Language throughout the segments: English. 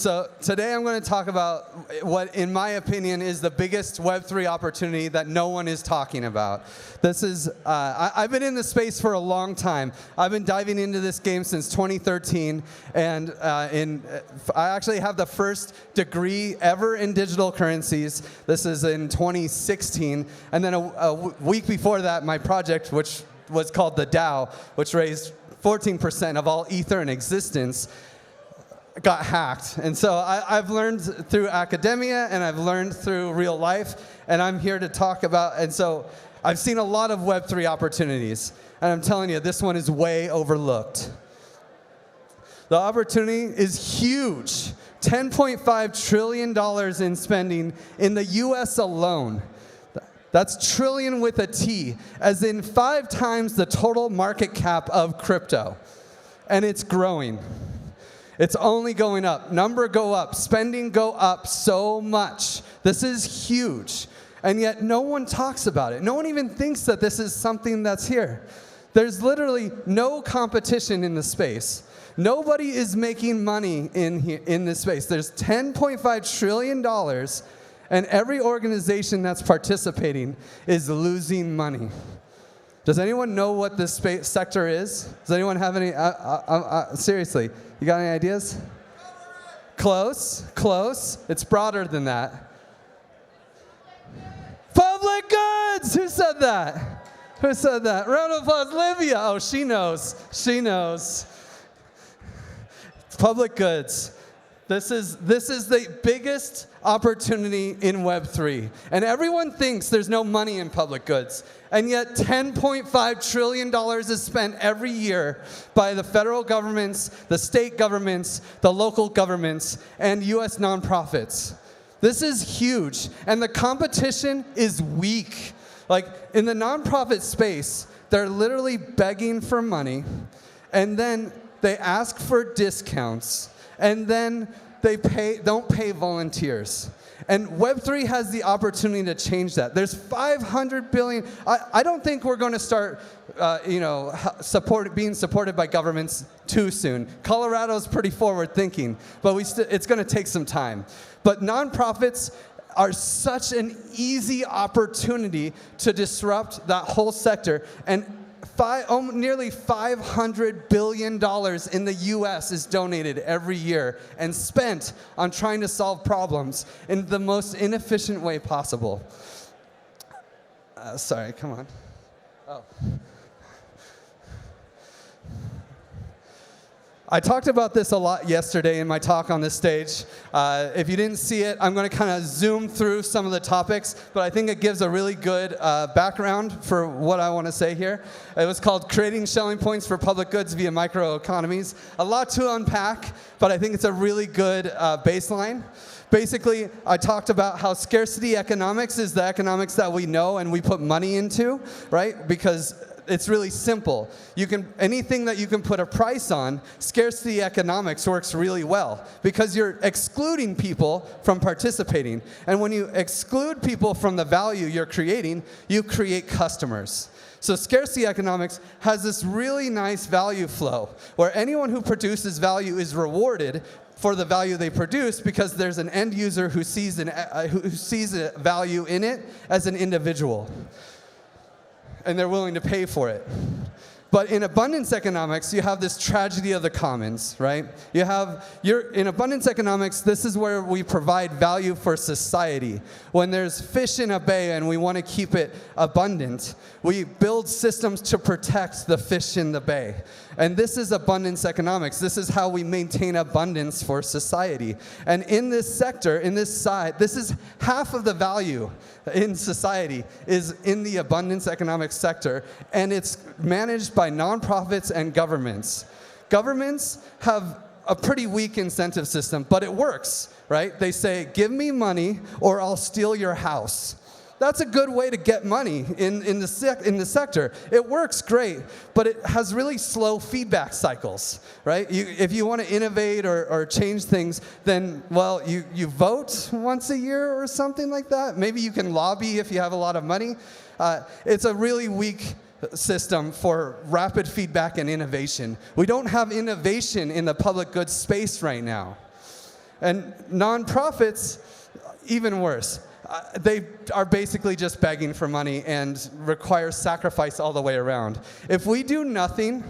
So today I'm going to talk about what, in my opinion, is the biggest Web3 opportunity that no one is talking about. This is, I've been in this space for a long time. I've been diving into this game since 2013, and I actually have the first degree ever in digital currencies. This is in 2016, and then a week before that, my project, which was called the DAO, which raised 14% of all Ether in existence, got hacked. And so I've learned through academia and I've learned through real life, and I'm here to talk about, and so I've seen a lot of Web3 opportunities, and I'm telling you, this one is way overlooked. The opportunity is huge. $10.5 trillion in spending in the US alone. That's trillion with a T, as in 5 times the total market cap of crypto. And it's growing. It's only going up. Number go up. Spending go up so much. This is huge. And yet no one talks about it. No one even thinks that this is something that's here. There's literally no competition in the space. Nobody is making money in this space. There's $10.5 trillion, and every organization that's participating is losing money. Does anyone know what this space sector is? Does anyone have any, seriously, you got any ideas? Close, close. It's broader than that. Public goods! Who said that? Who said that? Round of applause, Livia. Oh, she knows. She knows. Public goods. This is the biggest opportunity in Web3. And everyone thinks there's no money in public goods. And yet $10.5 trillion is spent every year by the federal governments, the state governments, the local governments, and US nonprofits. This is huge. And the competition is weak. Like, in the nonprofit space, they're literally begging for money, and then they ask for discounts, and then they don't pay volunteers. And Web3 has the opportunity to change that. There's 500 billion. I don't think we're going to start, being supported by governments too soon. Colorado's pretty forward thinking, but it's going to take some time. But nonprofits are such an easy opportunity to disrupt that whole sector. And nearly $500 billion in the US is donated every year and spent on trying to solve problems in the most inefficient way possible. Sorry, come on. Oh. I talked about this a lot yesterday in my talk on this stage. If you didn't see it, I'm going to kind of zoom through some of the topics, but I think it gives a really good background for what I want to say here. It was called Creating Selling Points for Public Goods via Microeconomies. A lot to unpack, but I think it's a really good baseline. Basically, I talked about how scarcity economics is the economics that we know and we put money into, right? Because it's really simple. Anything that you can put a price on, scarcity economics works really well because you're excluding people from participating. And when you exclude people from the value you're creating, you create customers. So scarcity economics has this really nice value flow where anyone who produces value is rewarded for the value they produce because there's an end user who sees a value in it as an individual, and they're willing to pay for it. But in abundance economics, you have this tragedy of the commons, right? In abundance economics, this is where we provide value for society. When there's fish in a bay and we want to keep it abundant, we build systems to protect the fish in the bay. And this is abundance economics. This is how we maintain abundance for society. And in this sector, in this side, this is half of the value in society is in the abundance economics sector, and it's managed by nonprofits and governments. Governments have a pretty weak incentive system, but it works, right? They say, give me money or I'll steal your house. That's a good way to get money in the sector. It works great, but it has really slow feedback cycles, right? If you want to innovate or change things, then, well, you vote once a year or something like that. Maybe you can lobby if you have a lot of money. It's a really weak system for rapid feedback and innovation. We don't have innovation in the public goods space right now. And nonprofits, even worse. They are basically just begging for money and require sacrifice all the way around. If we do nothing,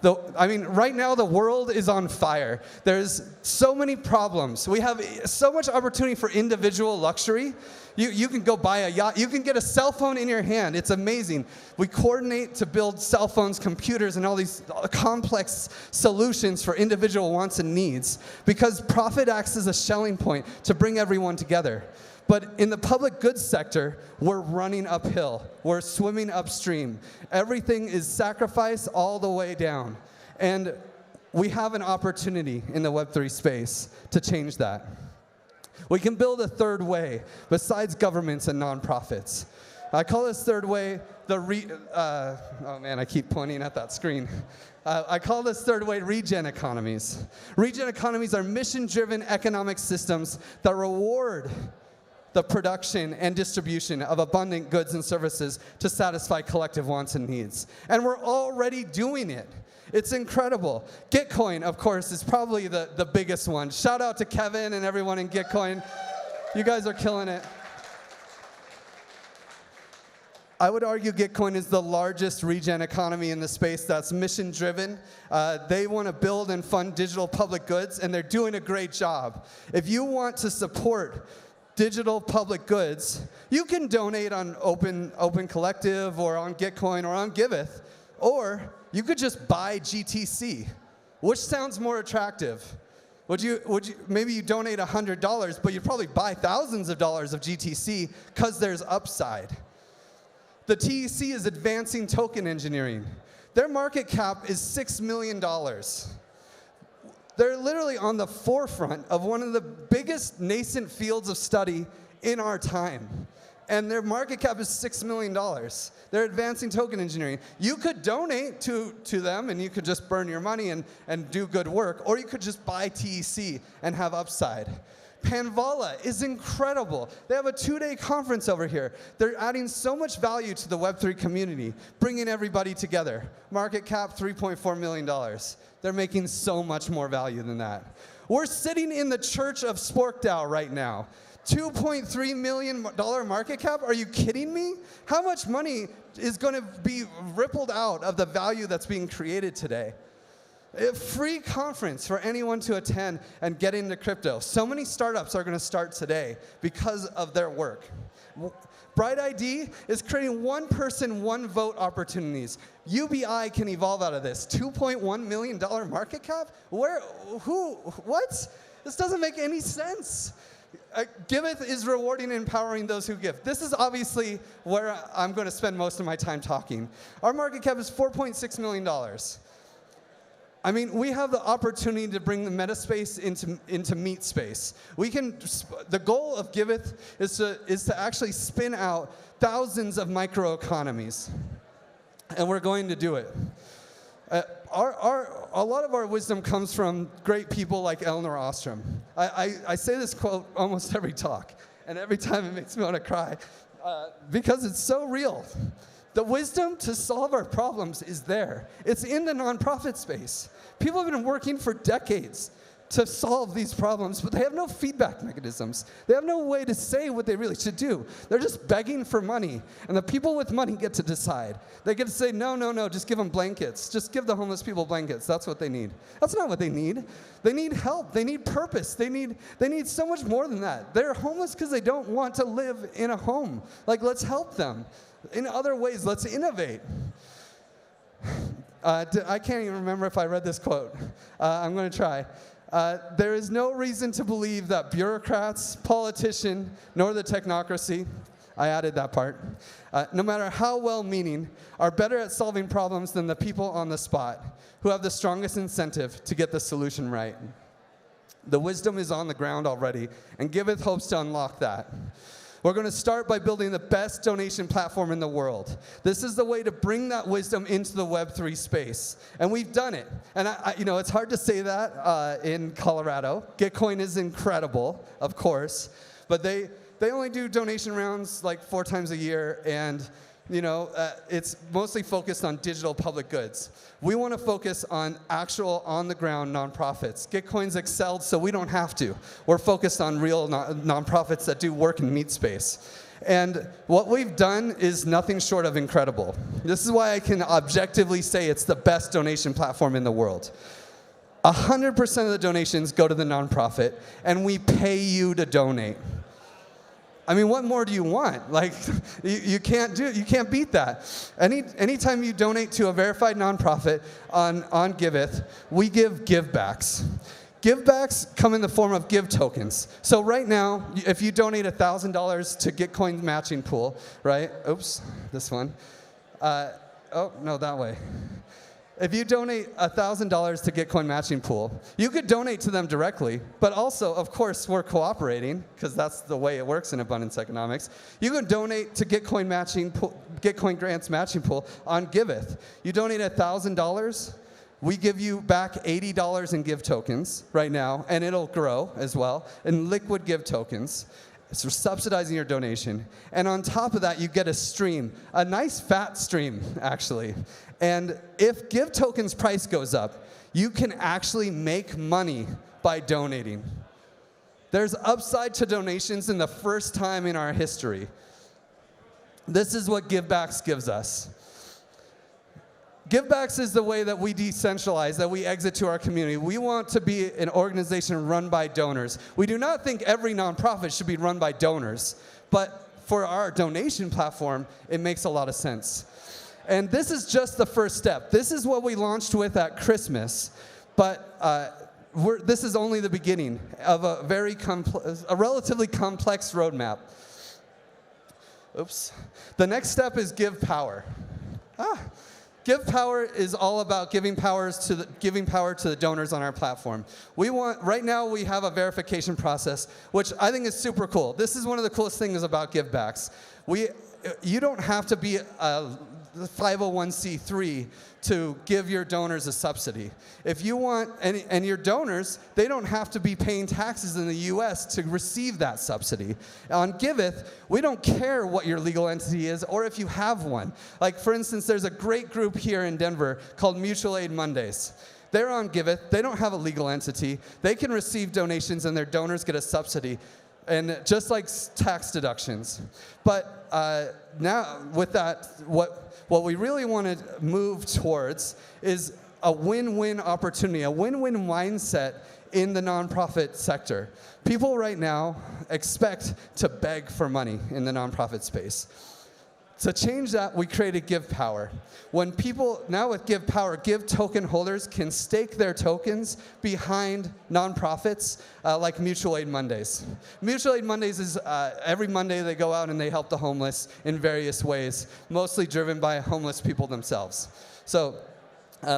right now the world is on fire. There's so many problems. We have so much opportunity for individual luxury. You can go buy a yacht. You can get a cell phone in your hand. It's amazing. We coordinate to build cell phones, computers, and all these complex solutions for individual wants and needs because profit acts as a Schelling point to bring everyone together. But in the public goods sector, we're running uphill. We're swimming upstream. Everything is sacrifice all the way down. And we have an opportunity in the Web3 space to change that. We can build a third way besides governments and nonprofits. I call this third way oh man, I keep pointing at that screen. I call this third way regen economies. Regen economies are mission-driven economic systems that reward the production and distribution of abundant goods and services to satisfy collective wants and needs. And we're already doing it. It's incredible. Gitcoin, of course, is probably the biggest one. Shout out to Kevin and everyone in Gitcoin. You guys are killing it. I would argue Gitcoin is the largest regen economy in the space that's mission-driven. They want to build and fund digital public goods, and they're doing a great job. If you want to support digital public goods, you can donate on Open Collective or on Gitcoin or on Giveth, or you could just buy GTC. Which sounds more attractive? Maybe you donate $100, but you'd probably buy thousands of dollars of GTC because there's upside. The TEC is advancing token engineering. Their market cap is $6 million. They're literally on the forefront of one of the biggest nascent fields of study in our time. And their market cap is $6 million. They're advancing token engineering. You could donate to them, and you could just burn your money and do good work, or you could just buy TEC and have upside. Panvala is incredible. They have a 2-day conference over here. They're adding so much value to the Web3 community, bringing everybody together. Market cap, $3.4 million. They're making so much more value than that. We're sitting in the church of SporkDAO right now. $2.3 million market cap? Are you kidding me? How much money is going to be rippled out of the value that's being created today? A free conference for anyone to attend and get into crypto. So many startups are going to start today because of their work. Bright ID is creating one person, one vote opportunities. UBI can evolve out of this. $2.1 million market cap? What? This doesn't make any sense. Giveth is rewarding and empowering those who give. This is obviously where I'm going to spend most of my time talking. Our market cap is $4.6 million. I mean, we have the opportunity to bring the meta space into meat space. The goal of Giveth is to actually spin out thousands of microeconomies, and we're going to do it. A lot of our wisdom comes from great people like Eleanor Ostrom. I say this quote almost every talk, and every time it makes me want to cry, because it's so real. The wisdom to solve our problems is there. It's in the nonprofit space. People have been working for decades to solve these problems, but they have no feedback mechanisms. They have no way to say what they really should do. They're just begging for money, and the people with money get to decide. They get to say, no, just give them blankets. Just give the homeless people blankets. That's what they need. That's not what they need. They need help. They need purpose. They need so much more than that. They're homeless because they don't want to live in a home. Like, let's help them. In other ways, let's innovate. I can't even remember if I read this quote. I'm going to try. There is no reason to believe that bureaucrats, politicians, nor the technocracy, I added that part, no matter how well-meaning, are better at solving problems than the people on the spot who have the strongest incentive to get the solution right. The wisdom is on the ground already, and Giveth hopes to unlock that. We're going to start by building the best donation platform in the world. This is the way to bring that wisdom into the Web3 space. And we've done it. And it's hard to say that in Colorado. Gitcoin is incredible, of course. But they only do donation rounds like 4 times a year. And it's mostly focused on digital public goods. We want to focus on actual on-the-ground nonprofits. Gitcoin's excelled, so we don't have to. We're focused on real nonprofits that do work in meat space. And what we've done is nothing short of incredible. This is why I can objectively say it's the best donation platform in the world. 100% of the donations go to the nonprofit, and we pay you to donate. I mean, what more do you want? Like, you can't beat that. Anytime you donate to a verified nonprofit on Giveth, we give givebacks. Givebacks come in the form of give tokens. So right now, if you donate $1,000 to Gitcoin's matching pool, right? Oops, this one. Oh, no, that way. If you donate $1,000 to Gitcoin matching pool, you could donate to them directly, but also, of course, we're cooperating, because that's the way it works in abundance economics. You can donate to Gitcoin grants matching pool on Giveth. You donate $1,000, we give you back $80 in give tokens right now, and it'll grow as well, in liquid give tokens. So we're subsidizing your donation. And on top of that, you get a stream, a nice fat stream, actually. And if Give Token's price goes up, you can actually make money by donating. There's upside to donations in the first time in our history. This is what Givebacks gives us. Givebacks is the way that we decentralize, that we exit to our community. We want to be an organization run by donors. We do not think every nonprofit should be run by donors, but for our donation platform, it makes a lot of sense. And this is just the first step. This is what we launched with at Christmas, but this is only the beginning of a relatively complex roadmap. Oops. The next step is Give Power. Give Power is all about giving power to the donors on our platform. Right now we have a verification process, which I think is super cool. This is one of the coolest things about givebacks. You don't have to be a 501c3 to give your donors a subsidy. If you want, and your donors, they don't have to be paying taxes in the US to receive that subsidy. On Giveth, we don't care what your legal entity is or if you have one. Like, for instance, there's a great group here in Denver called Mutual Aid Mondays. They're on Giveth, they don't have a legal entity, they can receive donations and their donors get a subsidy, and just like tax deductions. But now with that, what we really want to move towards is a win-win opportunity, a win-win mindset in the nonprofit sector. People right now expect to beg for money in the nonprofit space. To change that, we created Give Power. When people, now with Give Power, Give token holders can stake their tokens behind nonprofits like Mutual Aid Mondays. Mutual Aid Mondays is every Monday they go out and they help the homeless in various ways, mostly driven by homeless people themselves. So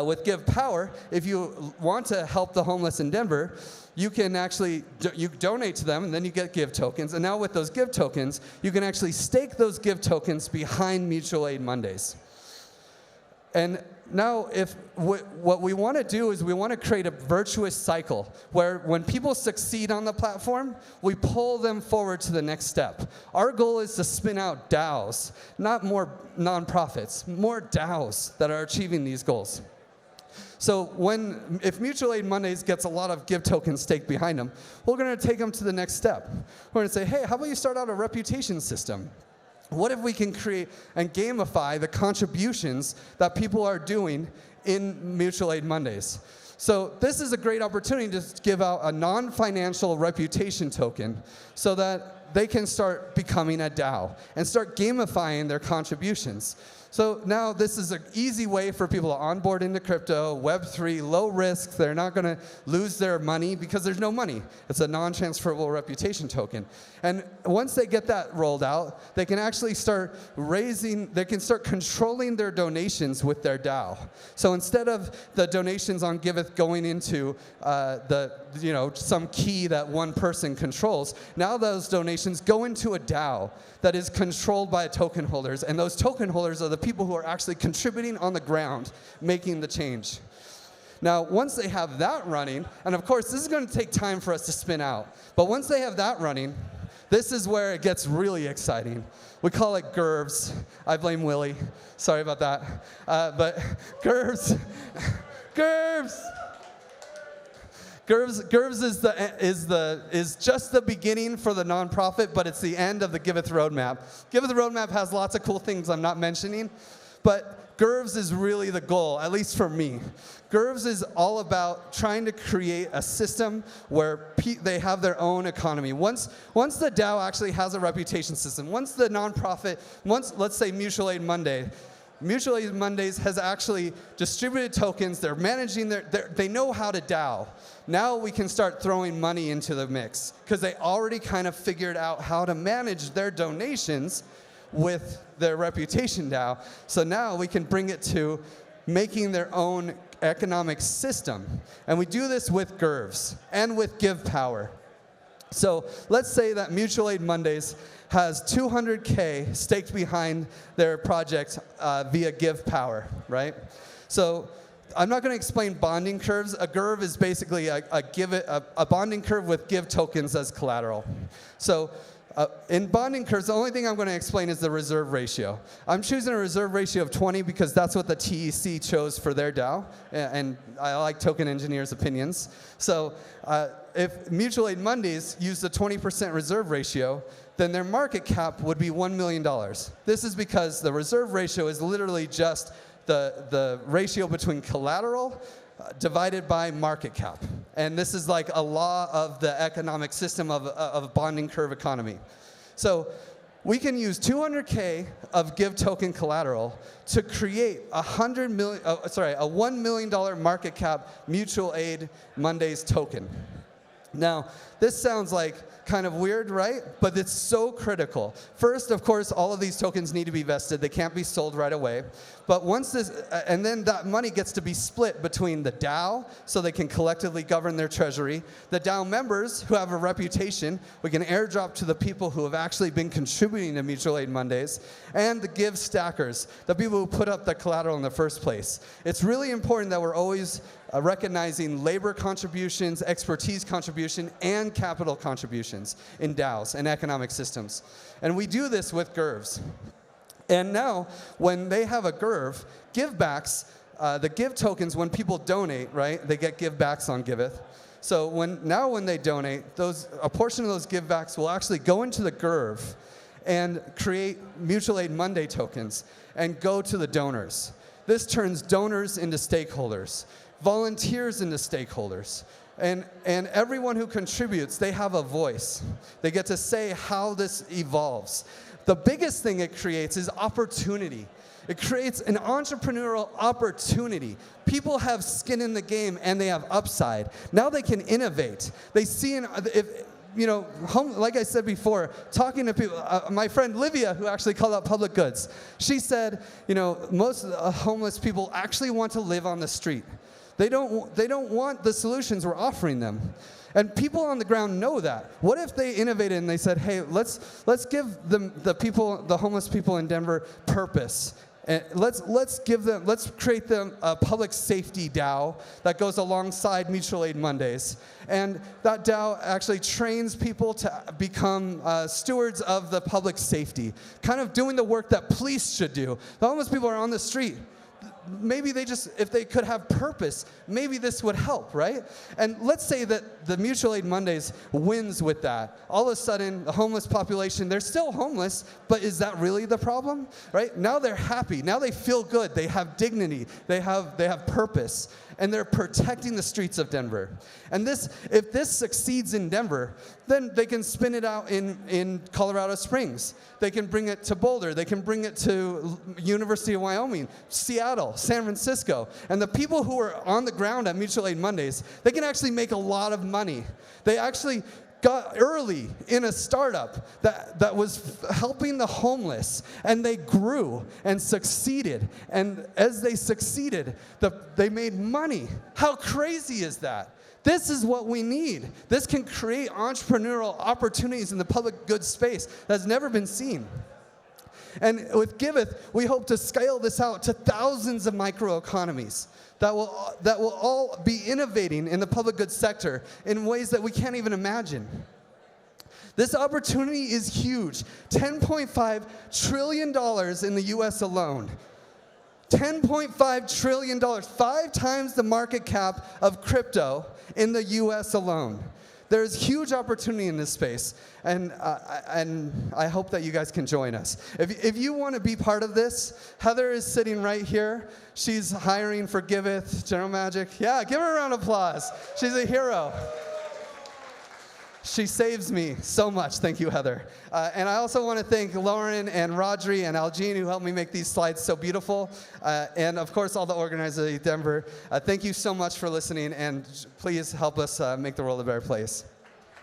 with Give Power, if you want to help the homeless in Denver, you can actually you donate to them, and then you get Give tokens. And now with those Give tokens, you can actually stake those Give tokens behind Mutual Aid Mondays. And now what we want to do is we want to create a virtuous cycle where when people succeed on the platform, we pull them forward to the next step. Our goal is to spin out DAOs, not more nonprofits, more DAOs that are achieving these goals. So if Mutual Aid Mondays gets a lot of Give tokens staked behind them, we're going to take them to the next step. We're going to say, hey, how about you start out a reputation system? What if we can create and gamify the contributions that people are doing in Mutual Aid Mondays? So this is a great opportunity to give out a non-financial reputation token so that they can start becoming a DAO and start gamifying their contributions. So now this is an easy way for people to onboard into crypto, Web3, low risk. They're not going to lose their money because there's no money. It's a non-transferable reputation token. And once they get that rolled out, they can actually start controlling their donations with their DAO. So instead of the donations on Giveth going into some key that one person controls, now those donations go into a DAO that is controlled by token holders, and those token holders are the people who are actually contributing on the ground, making the change. Now, once they have that running, and of course, this is going to take time for us to spin out, but once they have that running, this is where it gets really exciting. We call it GIRVs. I blame Willie. Sorry about that. But GIRVs, GIRVs. GIRVs is just the beginning for the nonprofit, but it's the end of the Giveth roadmap. Giveth roadmap has lots of cool things I'm not mentioning, but GIRVs is really the goal, at least for me. GIRVs is all about trying to create a system where they have their own economy. Once the DAO actually has a reputation system, once the nonprofit, let's say Mutual Aid Mondays has actually distributed tokens, they're managing they know how to DAO. Now we can start throwing money into the mix because they already kind of figured out how to manage their donations with their reputation DAO. So now we can bring it to making their own economic system. And we do this with GIRVs and with Give Power. So let's say that Mutual Aid Mondays has 200K staked behind their project via Give Power, right? So I'm not going to explain bonding curves. A GIRV is basically a bonding curve with Give tokens as collateral. So in bonding curves, the only thing I'm going to explain is the reserve ratio. I'm choosing a reserve ratio of 20 because that's what the TEC chose for their DAO, and I like token engineers' opinions. So if Mutual Aid Mondays use the 20% reserve ratio, then their market cap would be $1 million. This is because the reserve ratio is literally just the ratio between collateral divided by market cap. And this is like a law of the economic system of a bonding curve economy. So we can use 200K of Give token collateral to create a $1 million market cap Mutual Aid Mondays token. Now, this sounds like kind of weird, right? But it's so critical. First, of course, all of these tokens need to be vested. They can't be sold right away. But once this, and then that money gets to be split between the DAO, so they can collectively govern their treasury, the DAO members who have a reputation, we can airdrop to the people who have actually been contributing to Mutual Aid Mondays, and the Give stackers, the people who put up the collateral in the first place. It's really important that we're always recognizing labor contributions, expertise contribution, and capital contributions in DAOs and economic systems. And we do this with GIRVs. And now, when they have a GIRV, givebacks, the Give tokens, when people donate, right, they get givebacks on Giveth. So when they donate, a portion of those givebacks will actually go into the GIRV and create Mutual Aid Monday tokens and go to the donors. This turns donors into stakeholders, volunteers into stakeholders, and everyone who contributes, they have a voice. They get to say how this evolves. The biggest thing it creates is opportunity. It creates an entrepreneurial opportunity. People have skin in the game and they have upside. Now they can innovate. They see, like I said before, talking to people, my friend Livia, who actually called out public goods, she said, most homeless people actually want to live on the street. They don't want the solutions we're offering them. And people on the ground know that. What if they innovated and they said, hey, let's give the homeless people in Denver purpose. And let's create them a public safety DAO that goes alongside Mutual Aid Mondays. And that DAO actually trains people to become stewards of the public safety, kind of doing the work that police should do. The homeless people are on the street. Maybe if they could have purpose, maybe this would help, right? And let's say that the Mutual Aid Mondays wins with that. All of a sudden, the homeless population, they're still homeless, but is that really the problem, right? Now they're happy. Now they feel good. They have dignity. They have purpose. And they're protecting the streets of Denver. And if this succeeds in Denver, then they can spin it out in Colorado Springs. They can bring it to Boulder. They can bring it to University of Wyoming, Seattle, San Francisco. And the people who are on the ground at Mutual Aid Mondays, they can actually make a lot of money. They actually got early in a startup that was helping the homeless, and they grew and succeeded. And as they succeeded, they made money. How crazy is that? This is what we need. This can create entrepreneurial opportunities in the public goods space that's never been seen. And with Giveth, we hope to scale this out to thousands of microeconomies that will all be innovating in the public goods sector in ways that we can't even imagine. This opportunity is huge. $10.5 trillion in the US alone. $10.5 trillion, 5 times the market cap of crypto in the US alone. There's huge opportunity in this space, and I hope that you guys can join us. If you want to be part of this, Heather is sitting right here. She's hiring for Giveth, General Magic. Yeah, give her a round of applause. She's a hero. She saves me so much. Thank you, Heather. And I also want to thank Lauren and Rodri and Algene who helped me make these slides so beautiful. And of course, all the organizers at Denver. Thank you so much for listening, and please help us make the world a better place.